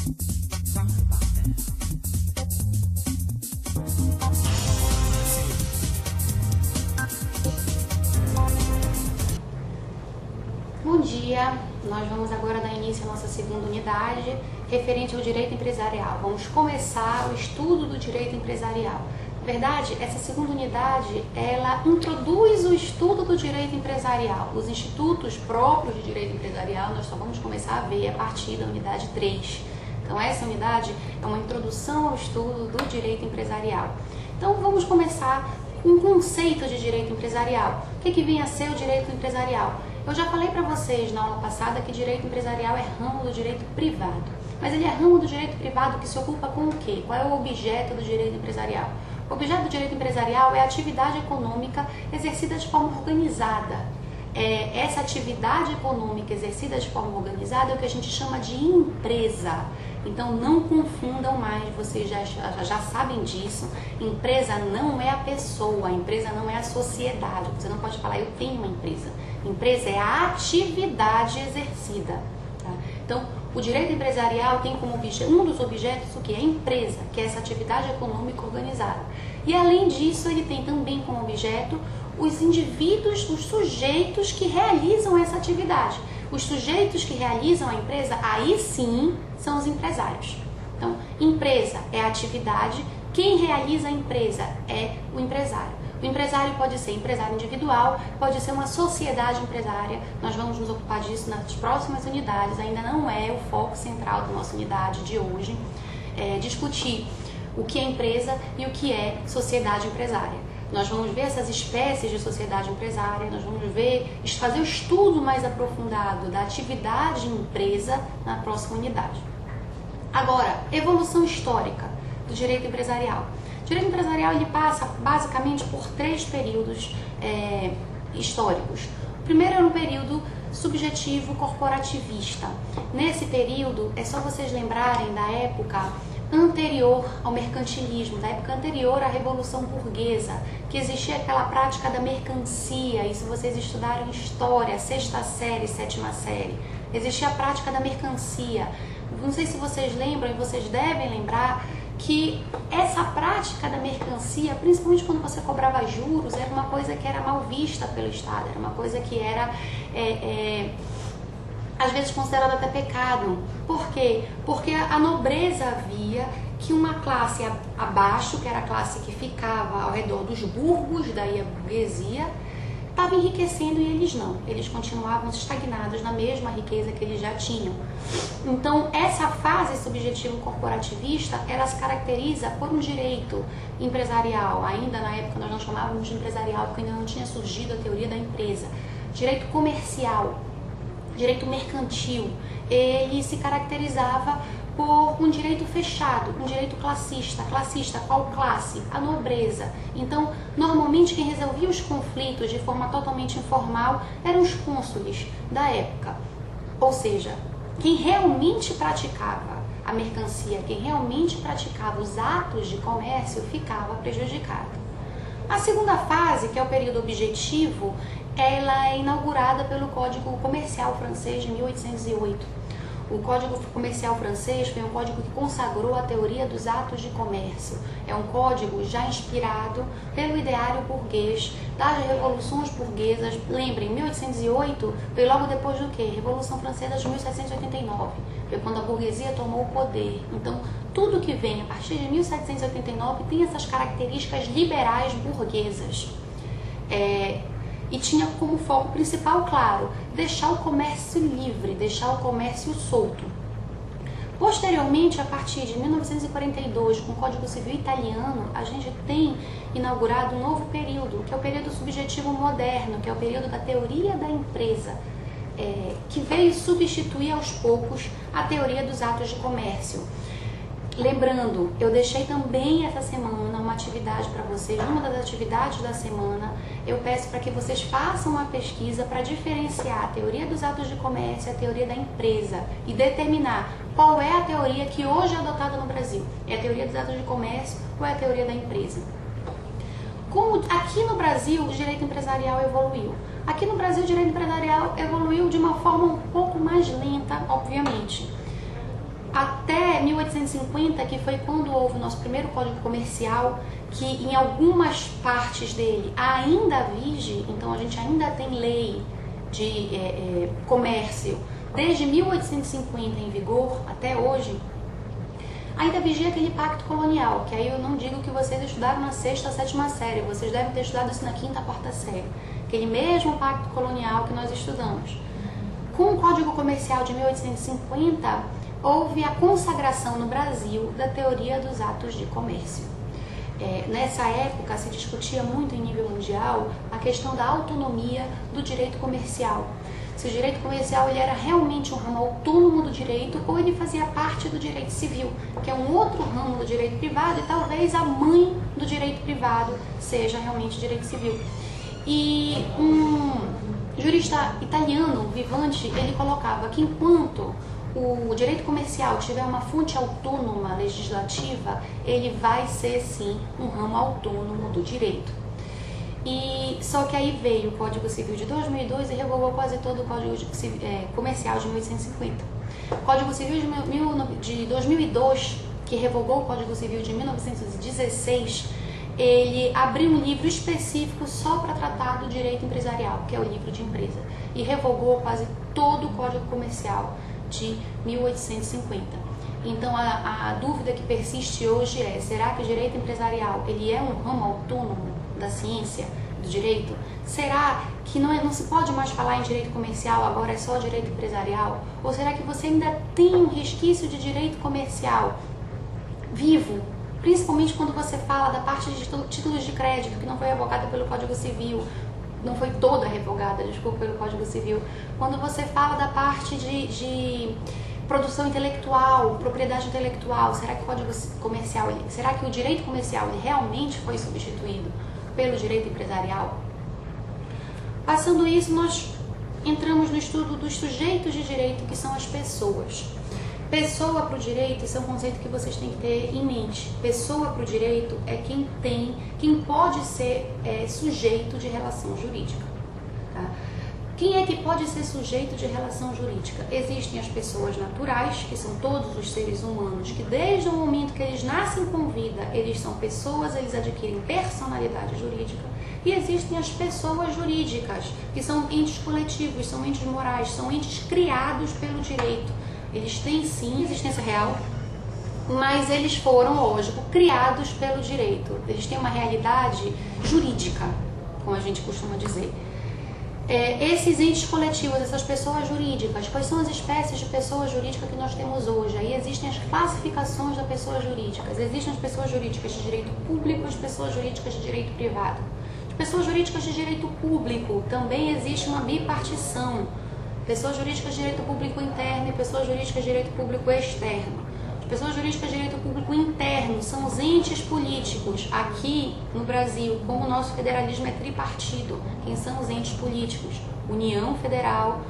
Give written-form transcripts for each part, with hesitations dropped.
Bom dia, nós vamos agora dar início à nossa segunda unidade, referente ao direito empresarial. Vamos começar o estudo do direito empresarial. Na verdade, essa segunda unidade, ela introduz o estudo do direito empresarial. Os institutos próprios de direito empresarial, nós só vamos começar a ver a partir da unidade 3. Então, essa unidade é uma introdução ao estudo do direito empresarial. Então, vamos começar com o conceito de direito empresarial. O que vem a ser o direito empresarial? Eu já falei para vocês na aula passada que direito empresarial é ramo do direito privado. Mas ele é ramo do direito privado que se ocupa com o quê? Qual é o objeto do direito empresarial? O objeto do direito empresarial é a atividade econômica exercida de forma organizada. Essa atividade econômica exercida de forma organizada é o que a gente chama de empresa. Então não confundam mais, vocês já sabem disso. Empresa não é a pessoa, empresa não é a sociedade. Você não pode falar, eu tenho uma empresa. Empresa é a atividade exercida. Tá? Então, o direito empresarial tem como um dos objetos o que? A empresa, que é essa atividade econômica organizada. E além disso, ele tem também como objeto os indivíduos, os sujeitos que realizam essa atividade. Os sujeitos que realizam a empresa, aí sim, são os empresários. Então, empresa é a atividade, quem realiza a empresa é o empresário. O empresário pode ser empresário individual, pode ser uma sociedade empresária. Nós vamos nos ocupar disso nas próximas unidades, ainda não é o foco central da nossa unidade de hoje, discutir o que é empresa e o que é sociedade empresária. Nós vamos ver essas espécies de sociedade empresária, nós vamos fazer o estudo mais aprofundado da atividade empresa na próxima unidade. Agora, evolução histórica do direito empresarial. O direito empresarial ele passa basicamente por 3 períodos históricos. O primeiro é um período subjetivo corporativista. Nesse período, é só vocês lembrarem da época anterior ao mercantilismo, da época anterior à Revolução Burguesa, que existia aquela prática da mercancia. Isso vocês estudaram história, 6ª série, 7ª série. Existia a prática da mercancia. Não sei se vocês lembram, e vocês devem lembrar, que essa prática da mercancia, principalmente quando você cobrava juros, era uma coisa que era mal vista pelo Estado, era uma coisa que era às vezes considerada até pecado. Por quê? Porque a nobreza via que uma classe abaixo, que era a classe que ficava ao redor dos burgos, daí a burguesia, estava enriquecendo e eles não. Eles continuavam estagnados na mesma riqueza que eles já tinham. Então, essa fase subjetivo corporativista, ela se caracteriza por um direito empresarial. Ainda na época nós não chamávamos de empresarial, porque ainda não tinha surgido a teoria da empresa. Direito comercial, direito mercantil, ele se caracterizava por um direito fechado, um direito classista. Classista, qual classe? A nobreza. Então, normalmente quem resolvia os conflitos de forma totalmente informal eram os cônsules da época. Ou seja, quem realmente praticava a mercancia, quem realmente praticava os atos de comércio, ficava prejudicado. A segunda fase, que é o período objetivo, ela é inaugurada pelo Código Comercial francês de 1808. O Código Comercial francês foi um código que consagrou a teoria dos atos de comércio. É um código já inspirado pelo ideário burguês das revoluções burguesas. Lembrem, 1808 foi logo depois do quê? Revolução Francesa de 1789. Foi quando a burguesia tomou o poder. Então, tudo que vem a partir de 1789 tem essas características liberais burguesas. E tinha como foco principal, claro, deixar o comércio livre, deixar o comércio solto. Posteriormente, a partir de 1942, com o Código Civil Italiano, a gente tem inaugurado um novo período, que é o período subjetivo moderno, que é o período da teoria da empresa, que veio substituir aos poucos a teoria dos atos de comércio. Lembrando, eu deixei também essa semana uma atividade para vocês, uma das atividades da semana, eu peço para que vocês façam uma pesquisa para diferenciar a teoria dos atos de comércio e a teoria da empresa e determinar qual é a teoria que hoje é adotada no Brasil. É a teoria dos atos de comércio ou é a teoria da empresa? Como aqui no Brasil o direito empresarial evoluiu? Aqui no Brasil o direito empresarial evoluiu de uma forma um pouco mais lenta, obviamente. Até até 1850, que foi quando houve o nosso primeiro Código Comercial, que em algumas partes dele ainda vige, então a gente ainda tem lei de comércio desde 1850 em vigor até hoje, ainda vigia aquele pacto colonial, que aí eu não digo que vocês estudaram na 6ª, 7ª série, vocês devem ter estudado isso na 5ª, 4ª série, aquele mesmo pacto colonial que nós estudamos. Com o Código Comercial de 1850, houve a consagração no Brasil da teoria dos atos de comércio. Nessa época se discutia muito em nível mundial a questão da autonomia do direito comercial. Se o direito comercial ele era realmente um ramo autônomo do direito ou ele fazia parte do direito civil, que é um outro ramo do direito privado, e talvez a mãe do direito privado seja realmente direito civil. E um jurista italiano, Vivanti, ele colocava que enquanto o direito comercial tiver uma fonte autônoma legislativa, ele vai ser sim um ramo autônomo do direito. E só que aí veio o Código Civil de 2002 e revogou quase todo o Código Comercial de 1850. O Código Civil de 2002, que revogou o Código Civil de 1916, ele abriu um livro específico só para tratar do direito empresarial, que é o livro de empresa, e revogou quase todo o Código Comercial de 1850. Então a dúvida que persiste hoje é: será que o direito empresarial ele é um ramo autônomo da ciência, do direito? Será que não se pode mais falar em direito comercial, agora é só direito empresarial? Ou será que você ainda tem um resquício de direito comercial vivo, principalmente quando você fala da parte de títulos de crédito, que não foi revogada pelo Código Civil, não foi toda revogada, desculpa, pelo Código Civil. Quando você fala da parte de produção intelectual, propriedade intelectual, será que o Código Comercial, será que o direito comercial ele realmente foi substituído pelo direito empresarial? Passando isso, nós entramos no estudo dos sujeitos de direito, que são as pessoas. Pessoa para o direito, esse é um conceito que vocês têm que ter em mente. Pessoa para o direito é quem pode ser sujeito de relação jurídica. Tá? Quem é que pode ser sujeito de relação jurídica? Existem as pessoas naturais, que são todos os seres humanos, que desde o momento que eles nascem com vida, eles são pessoas, eles adquirem personalidade jurídica. E existem as pessoas jurídicas, que são entes coletivos, são entes morais, são entes criados pelo direito. Eles têm sim existência real, mas eles foram, lógico, criados pelo direito. Eles têm uma realidade jurídica, como a gente costuma dizer. Esses entes coletivos, essas pessoas jurídicas, quais são as espécies de pessoas jurídicas que nós temos hoje? Aí existem as classificações das pessoas jurídicas. Existem as pessoas jurídicas de direito público e as pessoas jurídicas de direito privado. As pessoas jurídicas de direito público também existe uma bipartição. Pessoas jurídicas de direito público interno e pessoas jurídicas de direito público externo. As pessoas jurídicas de direito público interno são os entes políticos. Aqui no Brasil, como o nosso federalismo é tripartido, quem são os entes políticos? União Federal,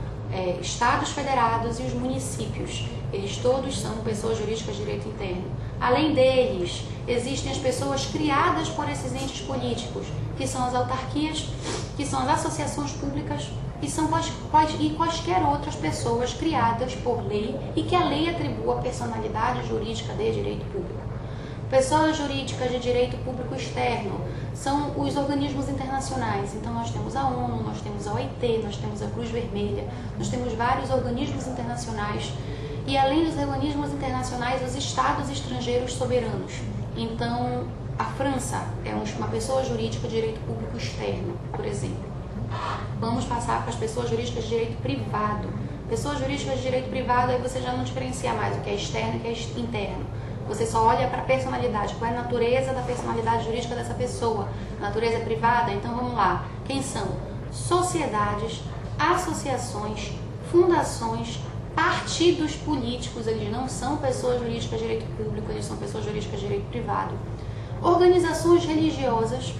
Estados Federados e os municípios. Eles todos são pessoas jurídicas de direito interno. Além deles, existem as pessoas criadas por esses entes políticos, que são as autarquias, que são as associações públicas, e são quaisquer outras pessoas criadas por lei e que a lei atribua a personalidade jurídica de direito público. Pessoas jurídicas de direito público externo são os organismos internacionais. Então nós temos a ONU, nós temos a OIT, nós temos a Cruz Vermelha, nós temos vários organismos internacionais. E além dos organismos internacionais, os estados estrangeiros soberanos. Então a França é uma pessoa jurídica de direito público externo, por exemplo. Vamos passar para as pessoas jurídicas de direito privado. Pessoas jurídicas de direito privado, aí você já não diferencia mais o que é externo e o que é interno. Você só olha para a personalidade, qual é a natureza da personalidade jurídica dessa pessoa. Natureza privada? Então vamos lá. Quem são? Sociedades, associações, fundações, partidos políticos. Eles não são pessoas jurídicas de direito público, eles são pessoas jurídicas de direito privado. Organizações religiosas,